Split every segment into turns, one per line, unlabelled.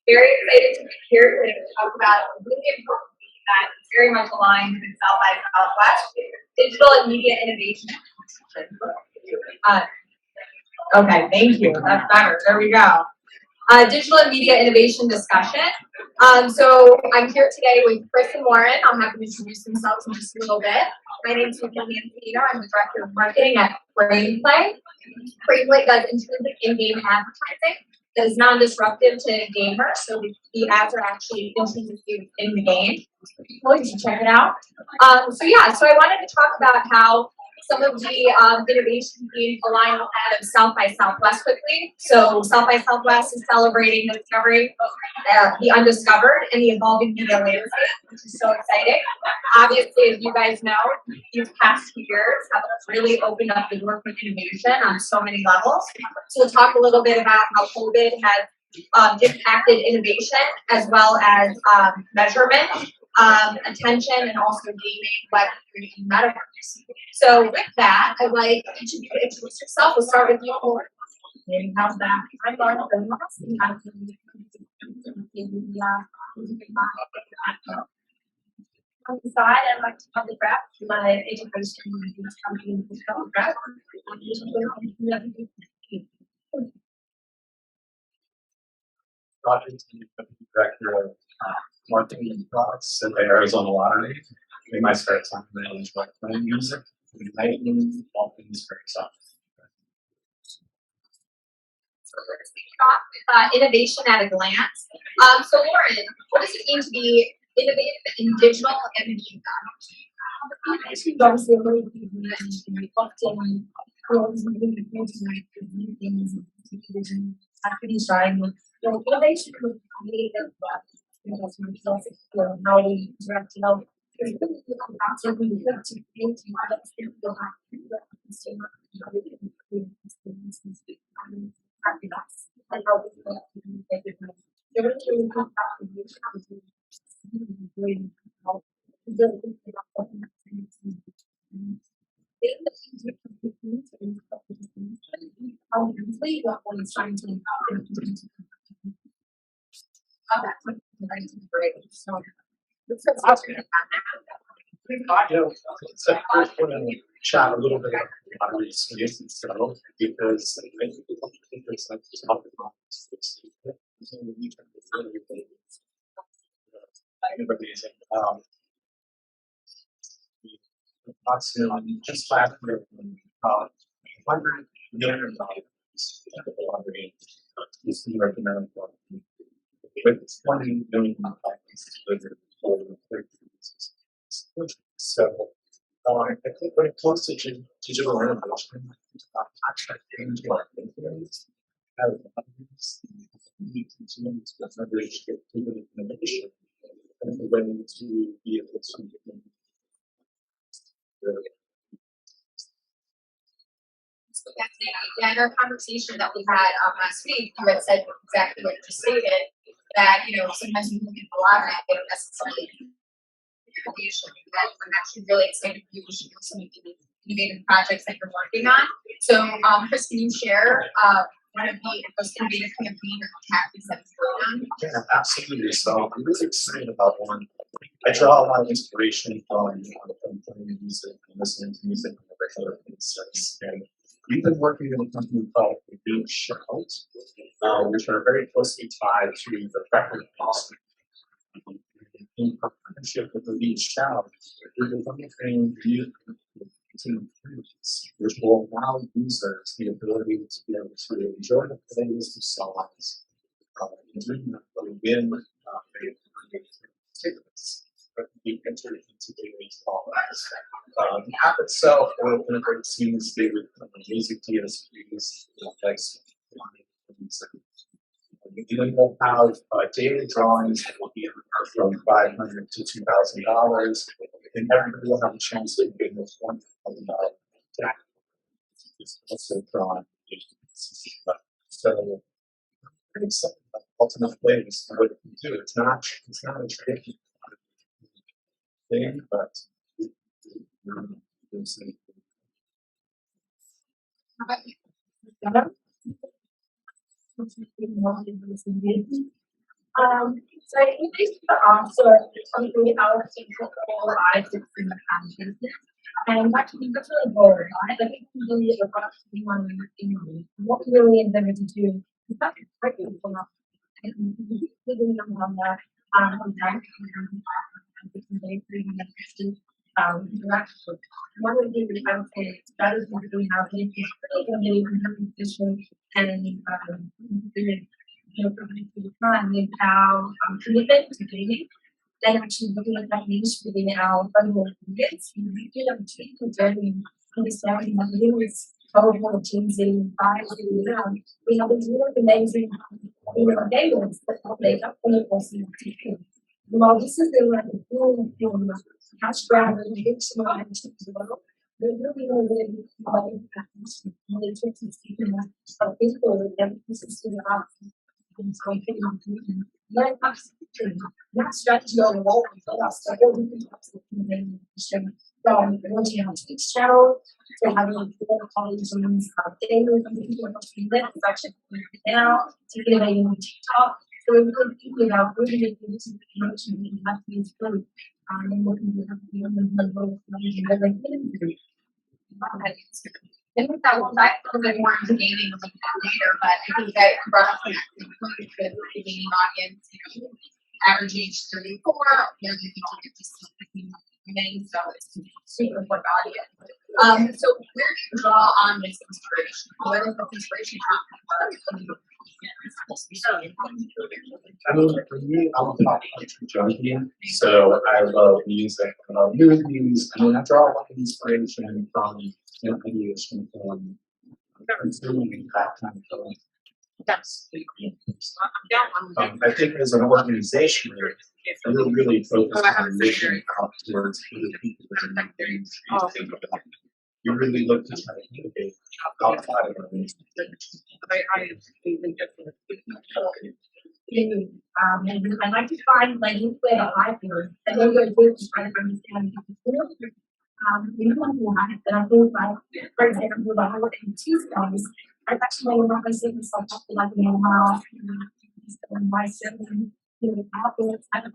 Very excited to be here to talk about a really important thing that is very much aligned with South by Southwest, digital and media innovation. Okay, thank you. That's better. There we go. Digital and media innovation discussion. So I'm here today with Chris and Warren. I'll have them introduce themselves in just a little bit. My name is Nicole Mancino. I'm the Director of Marketing at Frameplay. Frameplay does intrinsic in-game advertising that is non-disruptive to gamers, so the ads are actually intrinsic in the game. Well, you should check it out. So I wanted to talk about how some of the innovations being aligned out of South by Southwest quickly. So South by Southwest is celebrating the discovery, the undiscovered, and the evolving media landscape, which is so exciting. Obviously, as you guys know, these past 2 years have really opened up the door for innovation on so many levels. So we'll talk a little bit about how COVID has impacted innovation as well as measurement, attention, and also gaming, Web3, and metaverse. So with that, I'd like each of you to introduce yourself. We'll start with you, Nicole. How's that? I'm Lauren Thermos. On the side, I'd like to public wrap my education in this company with public wrap.
Director of marketing and products at the Arizona Lottery. In my spare time, I enjoy playing music, writing, all things very soft.
So let's kick it off with innovation at a glance. So Lauren, what does it mean to be innovative in digital and media? Obviously, a really big and often innovation is creative, how we interact,
First want to chat a little bit about lottery space itself because I think there's like this topic about this. Approximately just last year, $100 million the lottery is in North America, with $20 million delivered over 30 years. So I think when it comes to digital innovation, contracting to our influence, as we continue to leverage digital innovation as a way to be able to
yeah, in our conversation that we had last week, you had said exactly what you just stated, that, sometimes we look at a lot of it, they don't necessarily innovation. That I'm actually really excited for you to share some of the innovative projects that you're working on. So, Chris, can you share one of the most innovative campaign or tactics that you're working on?
Yeah, absolutely. So I'm really excited about one. I draw a lot of inspiration from playing music and listening to music on a regular basis. And we've been working with a company called The Beach Shout, which are very closely tied to the record industry. In partnership with The Beach Shout, we're developing new which will allow users the ability to be able to enjoy the playlist of songs and win tickets that can be entered into daily callbacks. The app itself will integrate seamlessly with music DSPs, and we'll have daily drawings that will be anywhere from $500 to $2,000, and everybody will have a chance to win this $1,000 jackpot. It's also drawn. So pretty excited about ultimate plays and what it can do. It's not a tricky thing, but
How about you? So I think these are also something our people lives in the business. And actually, that's really bold, right? I think we really are about to be one in what we really intended to do. It's not great for us. And we really on that. On that, interaction. One of the things that I would say that is what we have is really going to be position and for the time with our commitment to gaming, then actually looking at that niche within our fundamental units, we did a particular journey understanding that the units powerful teams in five we have these really amazing gamers that they up on the course of the well, this is the full cash grab and get some attention as well. They really really tricky speaking of people that this is to the art. Very absolutely. That strategy on the wall, that's the whole thing. Once you have each channel, so having four colleagues on daily, people are that's actually now, taking it on TikTok. So we're really thinking about really making this information we have to use food. And looking at the I think that will dive a little bit more into gaming a little bit later, but I think that brought up an really good gaming audience, average age 34, you know, you can get to see gaming, so it's super important audience. So where do you draw on this inspiration? Where does this inspiration come from?
I mean, for me, I'm a pop culture junkie, so I love music, I love movies, and I draw a lot of inspiration from ideas from consuming that kind of film.
Yes.
I think as an organization, we're really focused on mission out towards other people and things you think about. You really look to try to innovate outside of our
and I like to find like you play a high field, and then you're able to try to understand the field. You know why? And I think like, for example, like I look at two films, I've actually made my students like how and my sibling, apples, I don't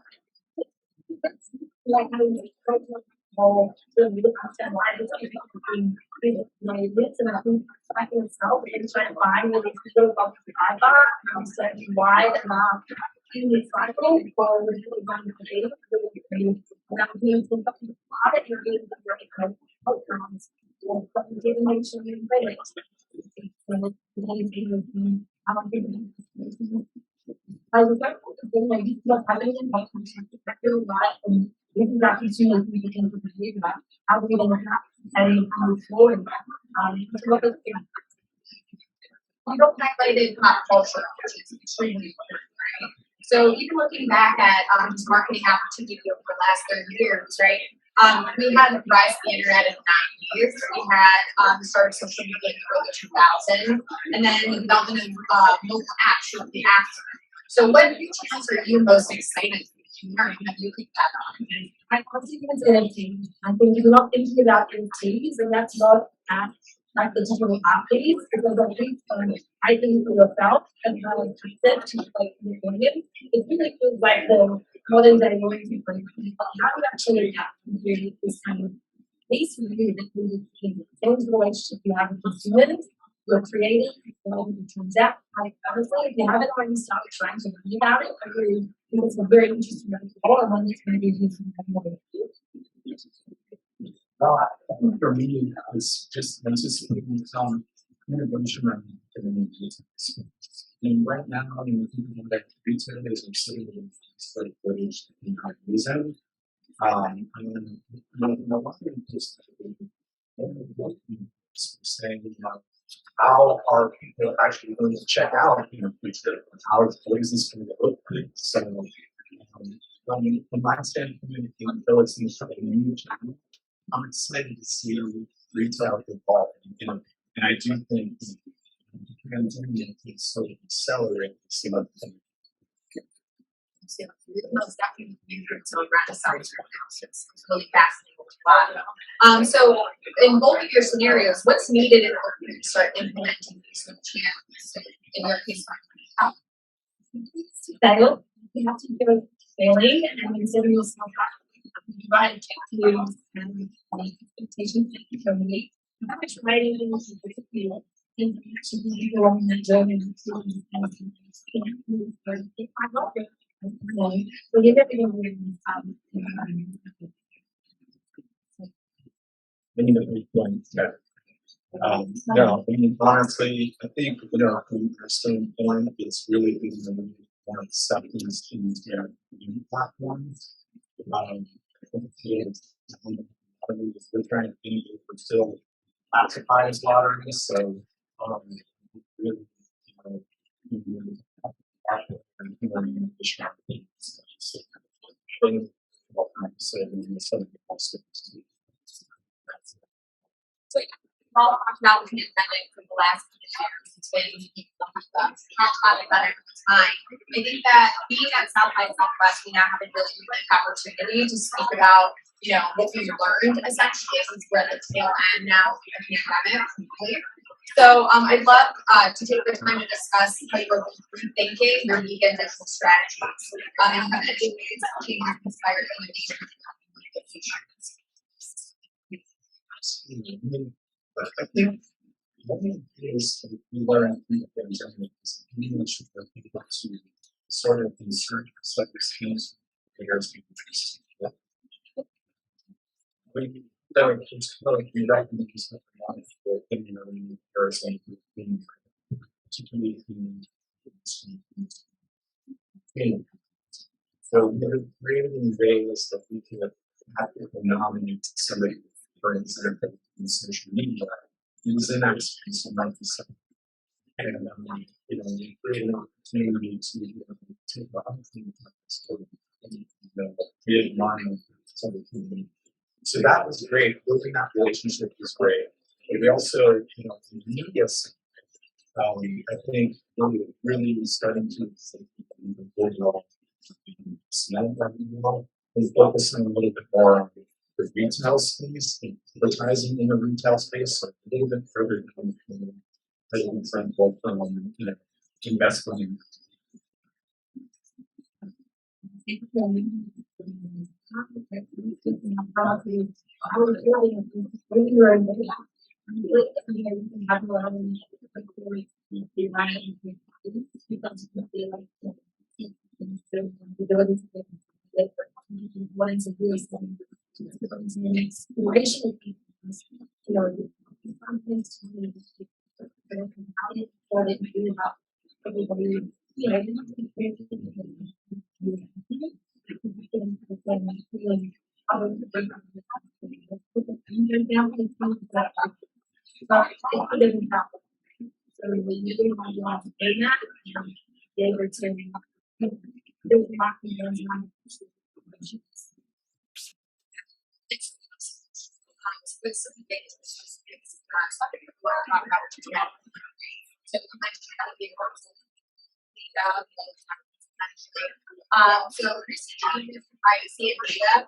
like how you the content why it's being created and I think I can itself and trying to find where these people about the iPod and said why in this cycle for really going to create really and I'm doing something about it, you're doing the right kind of outcomes. But you didn't mention your credits. I don't think I was like, like, not having an impact I feel like, and this is actually soon as we begin to believe that, how do we going to have and move forward? What is it? You don't highlighted pop culture, which is extremely important, right? So even looking back at this marketing opportunity over the last 30 years, right? We had the rise of the internet in the 90s. We had the start of social media in the early 2000s, and then the development of mobile apps shortly after. So what new channels are you most excited to learn? Have you picked that up? I honestly think it's NFT. I think you're not thinking about NFTs, and that's not like the digital athletes, because I think for yourself and how it's concept to like the million, it really feels like the modern day way to bring people. How do you actually adapt to this kind of space for you that you change the relationship you have with consumers? You're creating, you transact. Like honestly, if you haven't already started trying to read about it, I really think it's a very interesting article, and one that's going to be useful.
Well, I think for me, it's just anticipating some innovation around the business. And right now, thinking that retailers are sitting in sort of footage in our reason. And one thing just saying, how are people actually going to check out future? How is this going to look like? So, from my standpoint, until it's something new, I'm excited to see retail evolve. And I do think pandemic is sort of accelerating some of the
So most definitely so Renaissance right now. So it's really fascinating to watch. So in both of your scenarios, what's needed in order to start implementing these new channels? In your case, fail. You have to do it failing and consider yourself provide cues and expectations that you can meet. How much writing do you feel? And actually go on the journey and so you're never going
many of the points that no, I mean, honestly, I think, the starting point is really being more acceptance in their new platforms. I think it's, we're trying to be, we're still classified as lotteries, so, really,
So all talked about the pandemic for the last few years. It's been a better time. I think that being at South by Southwest, we now have a really unique opportunity to speak about, what we've learned essentially since we're at the tail end now of the pandemic. So I'd love to take the time to discuss how you're rethinking your vegan digital strategies and how that changes inspired innovation in the future.
But I think one of the things that we learned from the pandemic is English for people to sort of insert such skills players we it's kind of like we recognize that a lot of the engineering person particularly in so we're creating ways that we can have people nominate somebody for example in social media using that space and like this and we create an opportunity to take the other things like this and create money so we can so that was great. Building that relationship was great. But we also, in the media side, I think we're really starting to overall smell and focusing a little bit more on the retail space, and advertising in the retail space, so a little bit further down from investment in so recently, privacy and data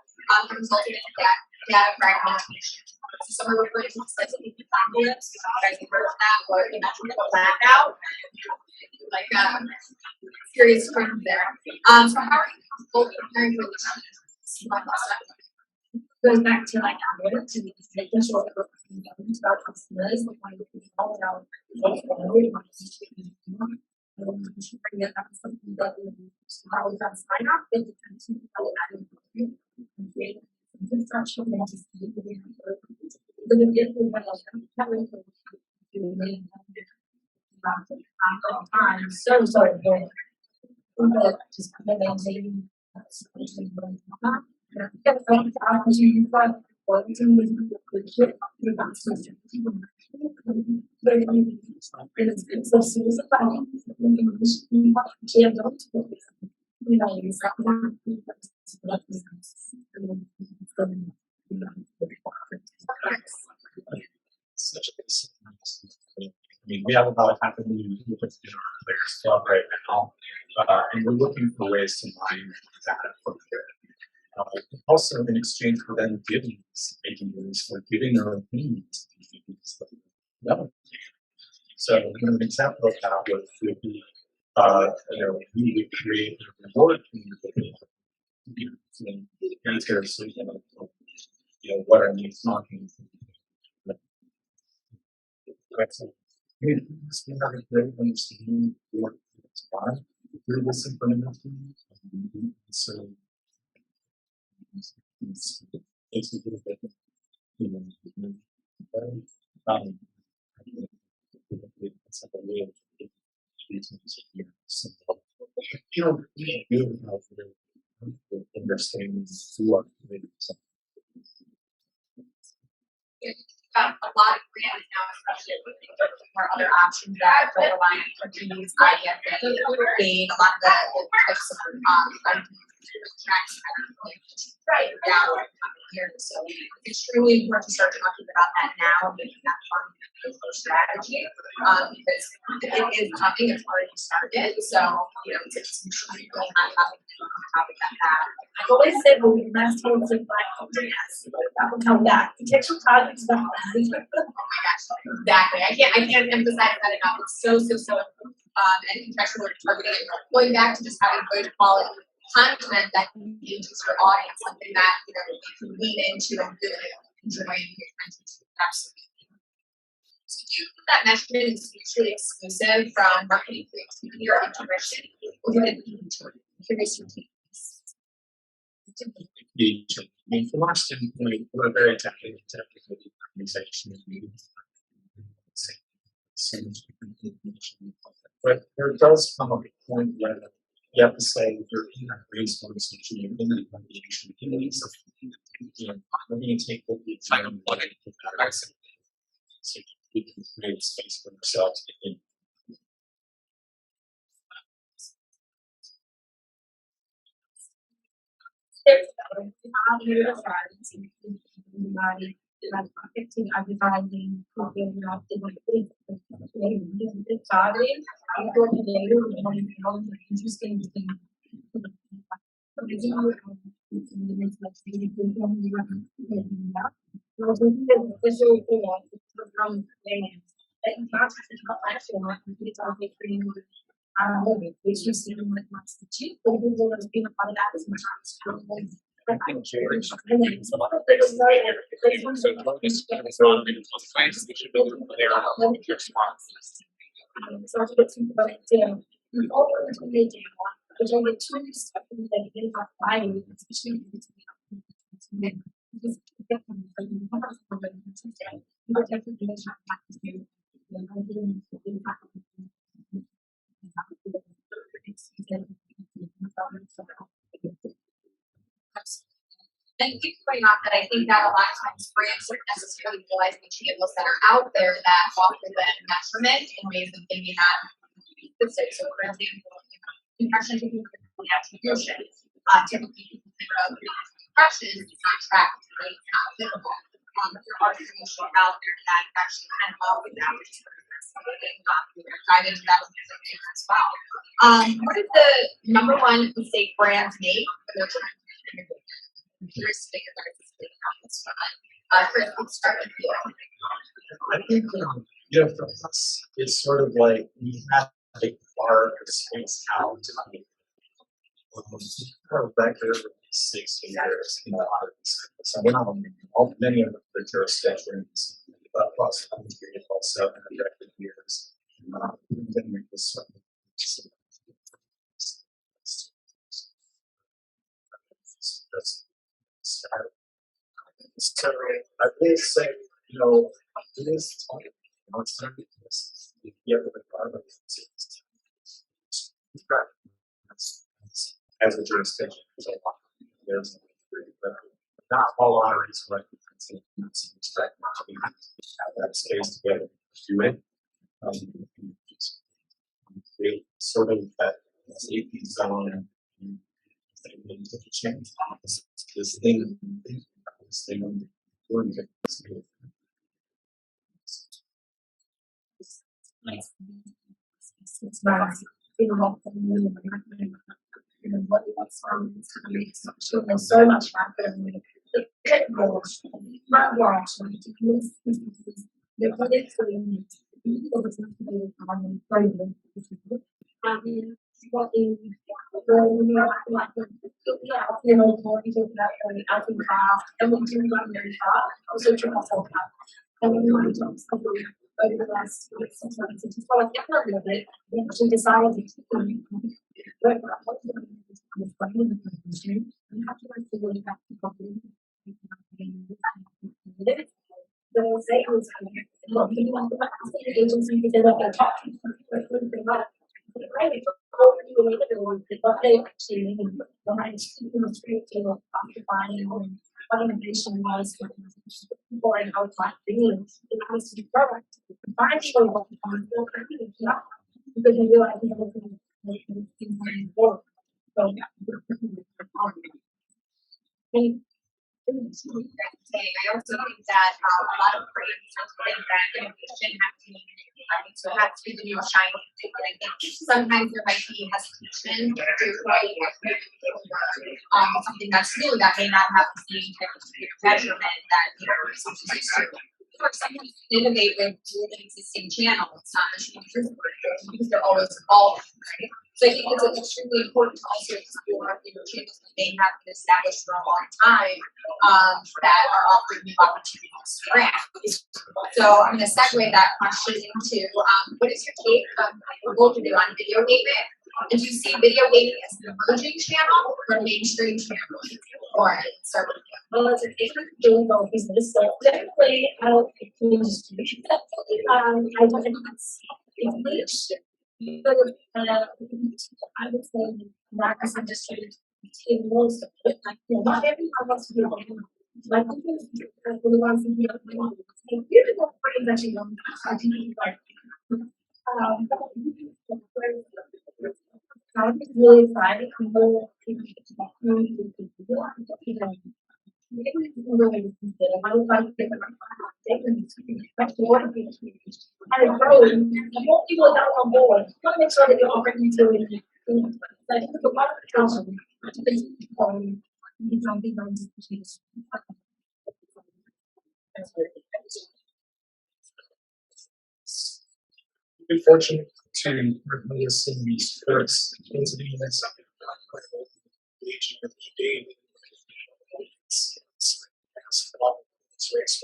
resulted in data fragmentation. So some are referring to this as a apocalypse. You guys have heard of that, or a blackout. Like serious terms there. So how are you both preparing for this? Goes back to like analytics and making sure that we're talking to our customers, like when we call out something that how we can sign up and continue and create infrastructure and just I'm so sorry. Just maintaining such a mean, we have about 500,000 people in our Players Club right now, and we're looking for ways to mine data from there. Also, in exchange for them giving us ideas or giving their opinions, no. So, an example of that would be, we would create a reward community. Answers, what are these marketing? It's not a great understanding what it's why through this information. So it's a little bit, um, it's like a way of we do have to understand who are committed to something.
A lot of brands now, especially with more other options that are relying on cookies, IDFA, gain a lot of the types of tracks right down here. So it's extremely important to start talking about that now and making that part of the strategy because it is coming, it's already started. So, it's just really not having on top of that.
I've always said when we last told us that will come back. Contextual targets about
Oh my gosh, exactly. I can't emphasize that enough. It's so and contextual targeting, going back to just having good quality content that engages your audience, something that you can lean into and really enjoy and pay attention to. Absolutely. So do you think that measurement is mutually exclusive from marketing creativity or intuition? Or would it be curious your take?
I mean, from our standpoint, we're very technical organization. So much different information. But there does come a point where you have to say you're in that brainstorm session, you're in that validation, let me take what we found, what I put that out, so we can create space for ourselves to think.
marketing, advertising, targeting, interesting thing. It's just like what's the cheap, but we will have been a part of that sometimes. So I put some about it too. We all learned to make it. There's only two steps that you have to buy, especially if it's just get them. You don't have to put them in today. You don't have to do it.
And keep pointing out that I think that a lot of times brands don't necessarily realize the channels that are out there that offer them measurement in ways that they may not be specific. So, for example, impression taking attribution. Typically, people think of impressions, it's not tracked, right? It's not visible. But there are solutions out there that actually kind of offer that, which is dive into that as well. What is the number one mistake brands make when they're trying to innovate? I'm curious to think about this one. Chris, let's start with you.
I think, for us, it's sort of like we have to carve the space out to be record 6 years in the arts. So we're not on many of the jurisdictions, but plus also 700 years. Then we just start. So I will say, it is as a jurisdiction, there's not all lotteries are have that space to be able to do it. They sort of that safety zone and change this thing doing it.
6 months, what it's so much happier. Not watch, they're literally what is more people that I think and we do run very fast, also to myself out. And when my jobs over the last 6 months, it's just like a little bit, we actually decided to work out what to do with the industry. We have to like really back to property. The sales well, you want to ask the agency to get up and talk to right. But they actually behind the street to occupying what innovation was for and how it's like being it has to be perfect. Finding what you want because you realize you have to work. So
I also think that a lot of brands think that innovation has to be new, so it has to be the new shiny thing. And I think sometimes there might be hesitation to create something that's new that may not have the same type of measurement that something used to. Or sometimes innovate with old and existing channels, not necessarily because they're always evolving, right? So I think it's extremely important to also explore channels that may have been established for a long time that are offering new opportunities for brands. So I'm going to segue that question into what is your take for both of you on video gaming? And do you see video gaming as an emerging channel or a mainstream channel? Or start with you.
well, it's a different game though business. So definitely I don't think the industry. I don't think it's niche. But I would say that as industry it was like not everyone wants to be able to like really wants to be able to beautiful brains actually don't like I think it's really exciting. People maybe really consider how to find different and it grows. The more people that are on board, you want to make sure that you're offering utility. I think a lot of the council,
Been fortunate to really see these first into the events of engaging with the game. It's race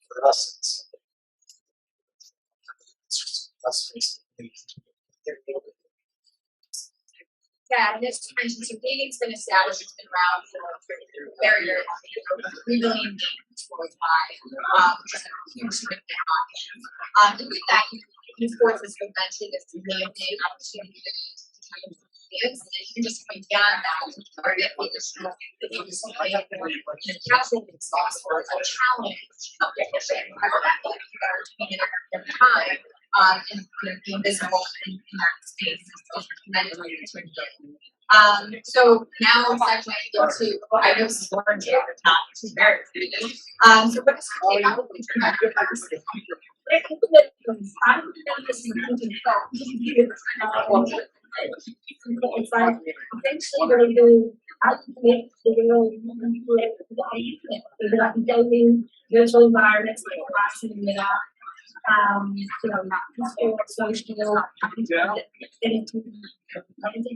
for us. It's us recently.
Yeah, and just to mention, so gaming's been established, it's been around for a very, very long time. 3 billion games worldwide, which is a huge significant audience. And with that, esports, as you mentioned, is an amazing opportunity to change ideas. And then even just going beyond that, target additional things like casual sports or a challenge, competition, whatever that may be, that are doing it at their time. And being visible in that space is tremendously important. So now actually into I know this is more into not too very so what is your take on
it's like eventually really doing how to make the real like building virtual environments like classroom it up. Not peaceful, social, and I think a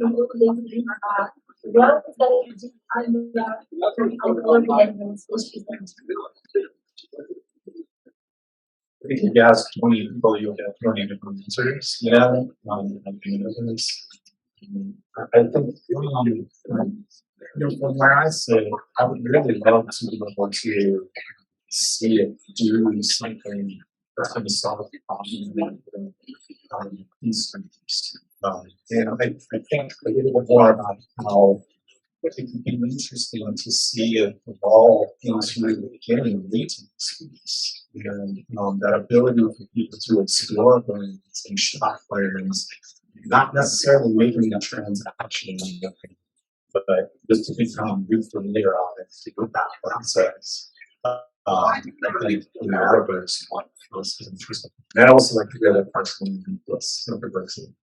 little bit what
I think if you ask 20 people, you'll get 20 different answers. Yeah, I think from where I sit, I would really love to be able to see it do something that's going to solve the problem these countries. And I think a little bit more about how it can be interesting to see it evolve into getting retail space. And that ability for people to explore brands and shop brands, not necessarily making a transaction, but just to become familiar on it with that process. I think workers want this is interesting. And I also like to go to personally this diversity.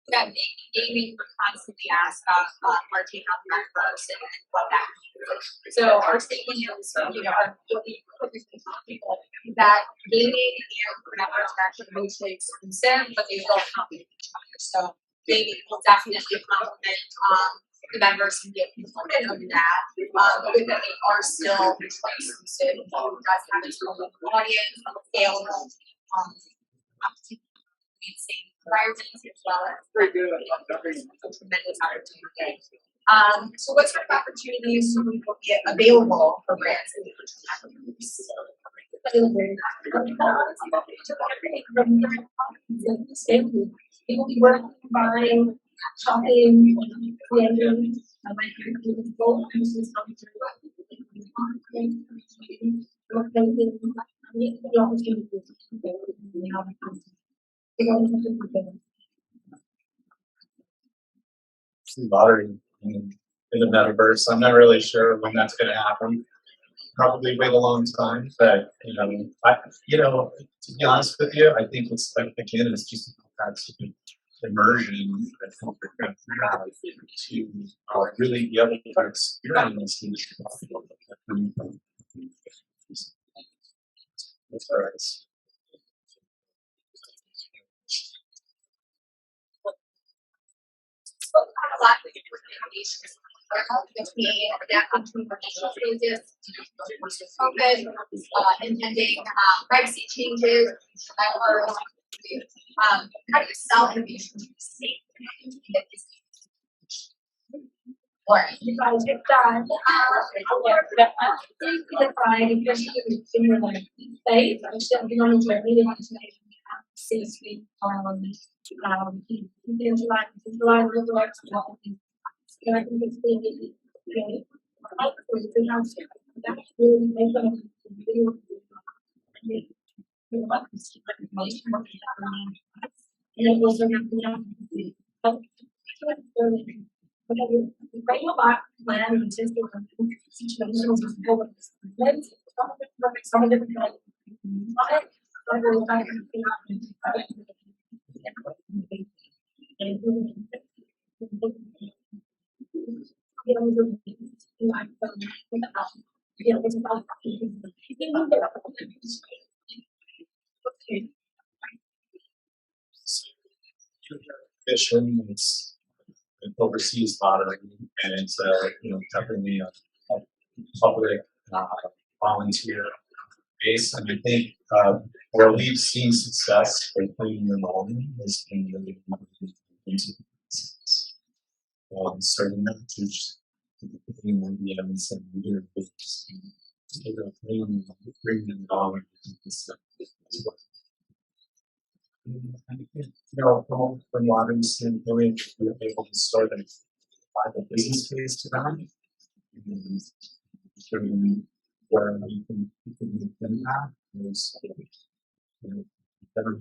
Yeah, gaming constantly asked about our take on the metaverse and what that means. So our statement is, what we people that gaming and metaverse are actually mutually exclusive, but they will complement each other. So gaming will definitely complement the metaverse and be a component of that, but with that they are still mutually exclusive. It does have its own audience, scale, opportunity. Same environments as well as tremendous opportunity. So what sort of opportunities will be available for brands in the
future? People be working, buying, shopping, creating,
Lottery in the metaverse. I'm not really sure when that's going to happen. Probably wait a long time, but to be honest with you, I think it's like again, it's just that sort of immersion that we're going to have to really be able to experience these. That's all right.
spoke about a lot of different innovations between adapting to information changes, COVID, impending privacy changes, how do you sell innovation to the state? Or
if I get done, if I especially in your like faith, I should be on the journey to C-suite visualize the work and I think it's really great. That's really make them and it was right about plan and system situations is going some of different
Mission, it's an overseas lottery, and it's definitely a public volunteer base. And I think where we've seen success for playing alone is in really certain messages, the evidence and leader business. $3 million from modern standpoint, we're able to sort of find a business case to them. And determine where we can make them at. There's better.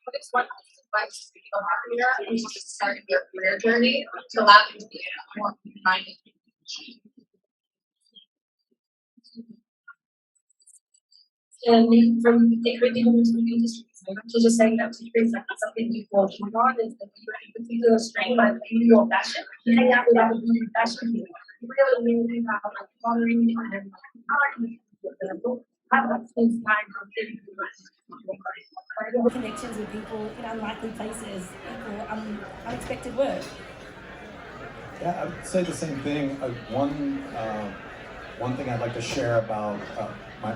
what is one advice to a marketer who wants to start their career journey to allow them to be a more minded?
And from everything in the industry, to just saying that to create something you will work on is that you particular strength, but your passion. You hang out with other people with passion. You really learn about like following and
connections with people in unlikely places, people unexpected work.
Yeah, I would say the same thing. One thing I'd like to share about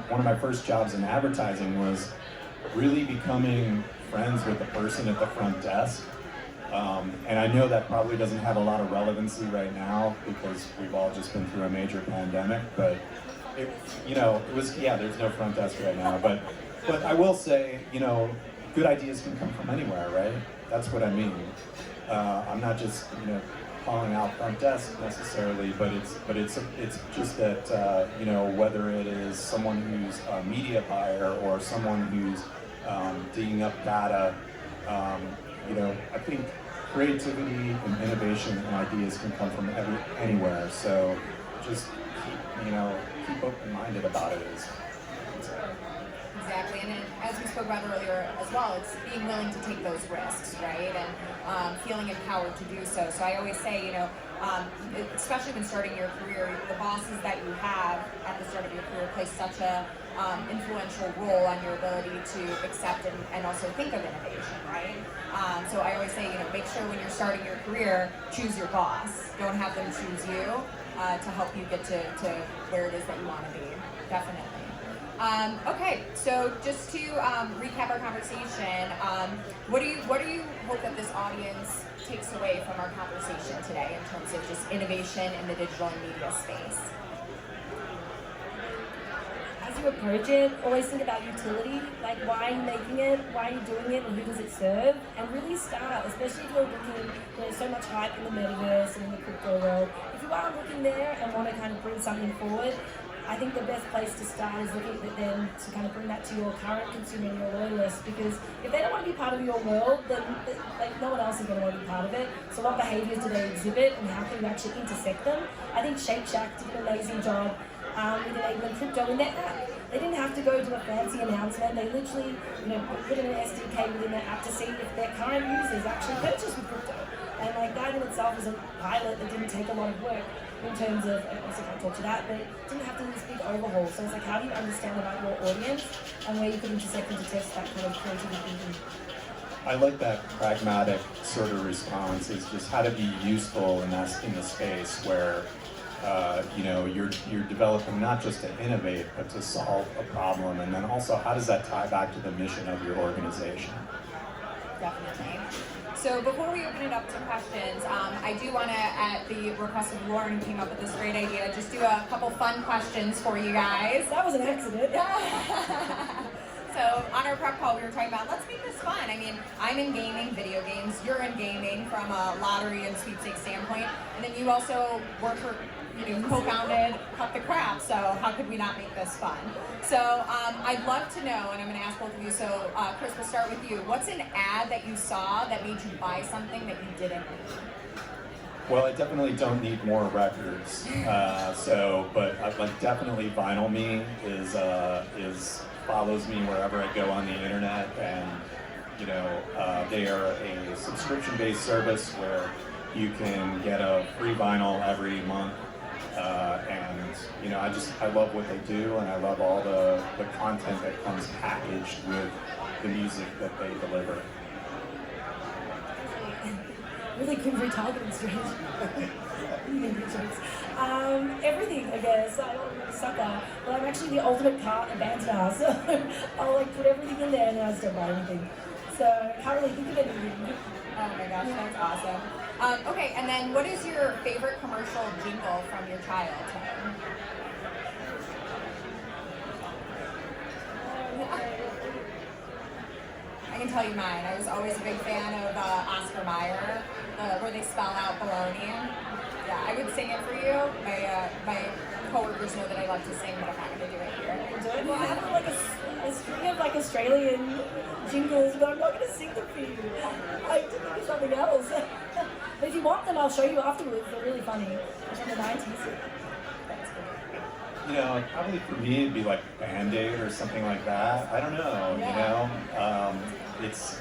one of my first jobs in advertising was really becoming friends with the person at the front desk. And I know that probably doesn't have a lot of relevancy right now because we've all just been through a major pandemic, but it was, there's no front desk right now, but I will say, good ideas can come from anywhere, right? That's what I mean. I'm not just, calling out front desk necessarily, but it's just that, whether it is someone who's a media buyer or someone who's digging up data, I think creativity and innovation and ideas can come from anywhere. So just keep open-minded about it.
Exactly, and then as we spoke about earlier as well, it's being willing to take those risks, right? And feeling empowered to do so. So I always say, especially when starting your career, the bosses that you have at the start of your career play such a influential role on your ability to accept and also think of innovation, right? So I always say, make sure when you're starting your career, choose your boss. Don't have them choose you to help you get to where it is that you want to be. Definitely. Okay, so just to recap our conversation, what do you hope that this audience takes away from our conversation today in terms of just innovation in the digital and media space?
As you approach it, always think about utility, like why are you making it, why are you doing it, and who does it serve, and really start, especially if you're looking, there's so much hype in the metaverse and in the crypto world. If you are looking there and want to kind of bring something forward, I think the best place to start is looking at them to kind of bring that to your current consumer and your loyalists, because if they don't want to be part of your world, then no one else is going to want to be part of it. So what behaviors do they exhibit and how can you actually intersect them? I think Shake Shack did an amazing job with enabling crypto in their app. They didn't have to go to a fancy announcement. They literally put in an SDK within their app to see if their current users actually purchase with crypto. And that in itself is a pilot that didn't take a lot of work in terms of, obviously I can't talk to that, but it didn't have to do this big overhaul. So it's like, how do you understand about your audience and where you could intersect and to test that kind of creativity thinking?
I like that pragmatic sort of response. Is just how to be useful in the space where you're developing not just to innovate, but to solve a problem, and then also how does that tie back to the mission of your organization?
Definitely. So before we open it up to questions, I do want to, at the request of Lauren, who came up with this great idea, just do a couple fun questions for you guys.
That was an accident.
So on our prep call, we were talking about, let's make this fun. I mean, I'm in gaming, video games. You're in gaming from a lottery and sweepstakes standpoint. And then you also work for, co-founded Cut the Crap. So how could we not make this fun? So I'd love to know, and I'm going to ask both of you. So Chris, we'll start with you. What's an ad that you saw that made you buy something that you didn't need?
Well, I definitely don't need more records. But definitely Vinyl Me is follows me wherever I go on the internet, and they are a subscription-based service where you can get a free vinyl every month, and I love what they do, and I love all the content that comes packaged with the music that they deliver.
Really good retargeting strategy. Everything, I guess. I don't really suck at, but I'm actually the ultimate cart abandoner, so I'll put everything in there and then I just don't buy anything. So I can't really think of anything.
Oh my gosh, that's awesome. Okay, and then what is your favorite commercial jingle from your childhood? I can tell you mine. I was always a big fan of Oscar Mayer, where they spell out baloney. Yeah, I would sing it for you. My coworkers know that I love to sing, but I'm not going to do it here.
Well, I have a string of Australian jingles, but I'm not going to sing them for you. I did think of something else. But if you want them, I'll show you afterwards. They're really funny. They're from the 90s.
Probably for me it'd be like Band-Aid or something like that. I don't know, it's,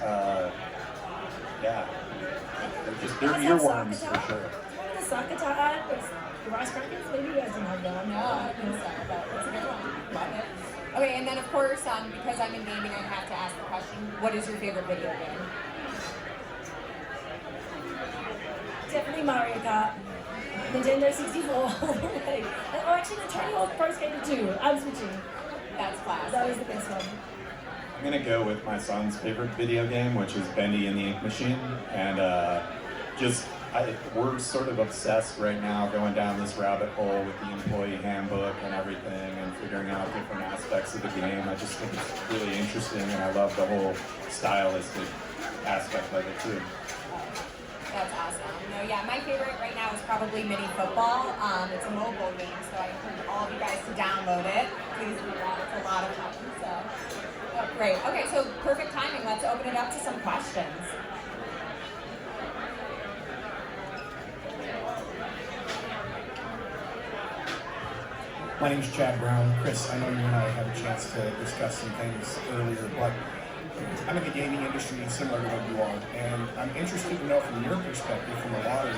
they're earworms for sure.
Remember the Sakata ad with the rice crackers? Maybe you guys didn't have that.
No, I think so, but it's a good one. Love it. Okay, and then of course, because I'm in gaming, I have to ask the question, what is your favorite video game?
Definitely Mario Kart. Nintendo 64. Oh, actually, the Tony Hawk Pro Skater 2. I'm switching.
That's classic.
That was the best one.
I'm gonna go with my son's favorite video game, which is Bendy and the Ink Machine, and we're sort of obsessed right now going down this rabbit hole with the employee handbook and everything, and figuring out different aspects of the game. I just think it's really interesting, and I love the whole stylistic aspect of it too.
That's awesome. My favorite right now is probably Mini Football. It's a mobile game, so I encourage all of you guys to download it. Please do that. It's a lot of fun. So, great. Okay, so perfect timing. Let's open it up to some questions.
My name's Chad Brown. Chris, I know you and I had a chance to discuss some things earlier, but I'm in the gaming industry similar to what you are, and I'm interested to know from your perspective from the lottery,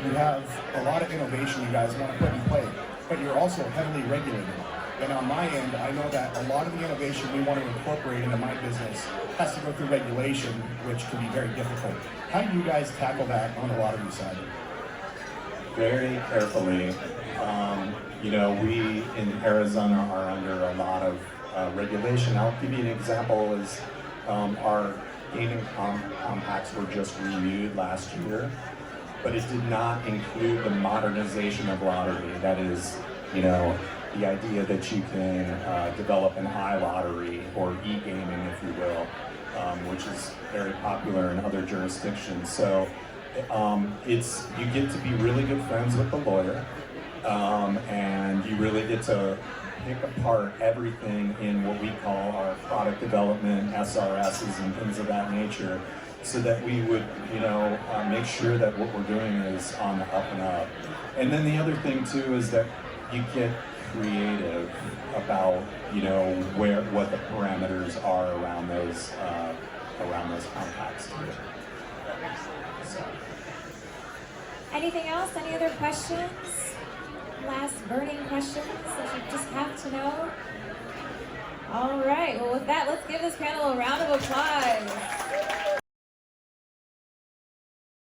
you have a lot of innovation you guys want to put in play, but you're also heavily regulated. And on my end, I know that a lot of the innovation we want to incorporate into my business has to go through regulation, which can be very difficult. How do you guys tackle that on the lottery side?
Very carefully. We in Arizona are under a lot of regulation. I'll give you an example is our gaming compacts were just renewed last year, but it did not include the modernization of lottery. That is, the idea that you can develop an iLottery or e-gaming, if you will, which is very popular in other jurisdictions. So you get to be really good friends with the lawyer, and you really get to pick apart everything in what we call our product development, SRSs and things of that nature, so that we would, make sure that what we're doing is on the up and up. And then the other thing too is that you get creative about, what the parameters are around those compacts too. So.
Anything else? Any other questions? Last burning questions that you just have to know? All right, well with that, let's give this panel a round of applause.